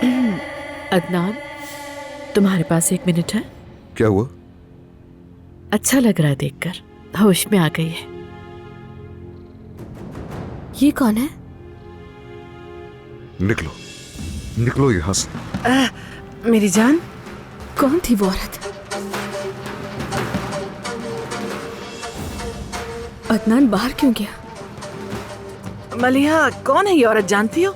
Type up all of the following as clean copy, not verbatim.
अदनान, तुम्हारे पास 1 मिनट है? क्या हुआ? अच्छा लग रहा है देखकर, होश में आ गई है। ये कौन है? निकलो, निकलो यहाँ से। मेरी जान, कौन थी वो औरत? अदनान बाहर क्यों गया? मलिहा, कौन है ये औरत, जानती हो?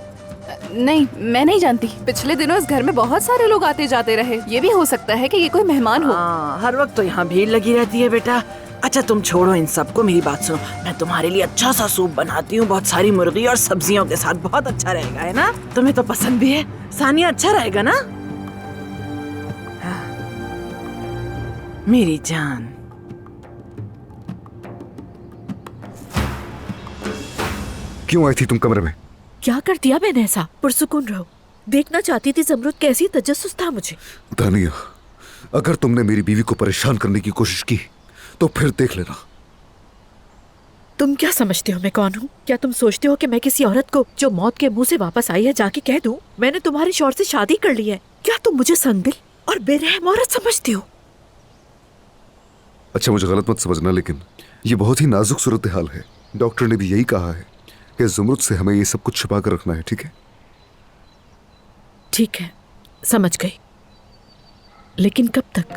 नहीं, मैं नहीं जानती। पिछले दिनों इस घर में बहुत सारे लोग आते जाते रहे। ये भी हो सकता है कि ये कोई मेहमान हो। हर वक्त तो यहाँ भीड़ लगी रहती है बेटा। अच्छा तुम छोड़ो इन सबको, मेरी बात सुनो। मैं तुम्हारे लिए अच्छा सा सूप बनाती हूँ, बहुत सारी मुर्गी और सब्जियों के साथ। बहुत अच्छा रहेगा, है ना? तुम्हें तो पसंद भी है। सानिया, अच्छा रहेगा ना? हाँ। मेरी जान, क्यों आई थी तुम कमरे में? क्या कर दिया मैंने ऐसा? पुरसुकून रहो। देखना चाहती थी जमरुद कैसी तजस्सुस था मुझे। दानिया, अगर तुमने मेरी बीवी को परेशान करने की कोशिश की तो फिर देख लेना। तुम क्या समझते हो मैं कौन हूँ? क्या तुम सोचते हो कि मैं किसी औरत को जो मौत के मुंह से वापस आई है जाके कह दूं मैंने तुम्हारे शौहर से शादी कर ली है? क्या तुम मुझे संदिल और बेरहम औरत समझते हो? अच्छा, मुझे गलत मत समझना, लेकिन ये बहुत ही नाजुक सूरत हाल है। डॉक्टर ने भी यही कहा है कि ज़ुमरुद से हमें ये सब कुछ छुपा कर रखना है, ठीक है? ठीक है, समझ गई, लेकिन कब तक?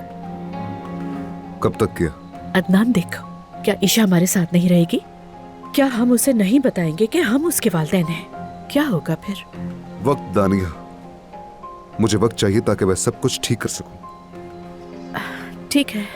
कब तक क्या? अदनान देखो, क्या ईशा हमारे साथ नहीं रहेगी? क्या हम उसे नहीं बताएंगे कि हम उसके वालिदैन हैं? क्या होगा फिर? वक्त दानिया, मुझे वक्त चाहिए ताकि मैं सब कुछ ठीक कर सकूं। ठीक है,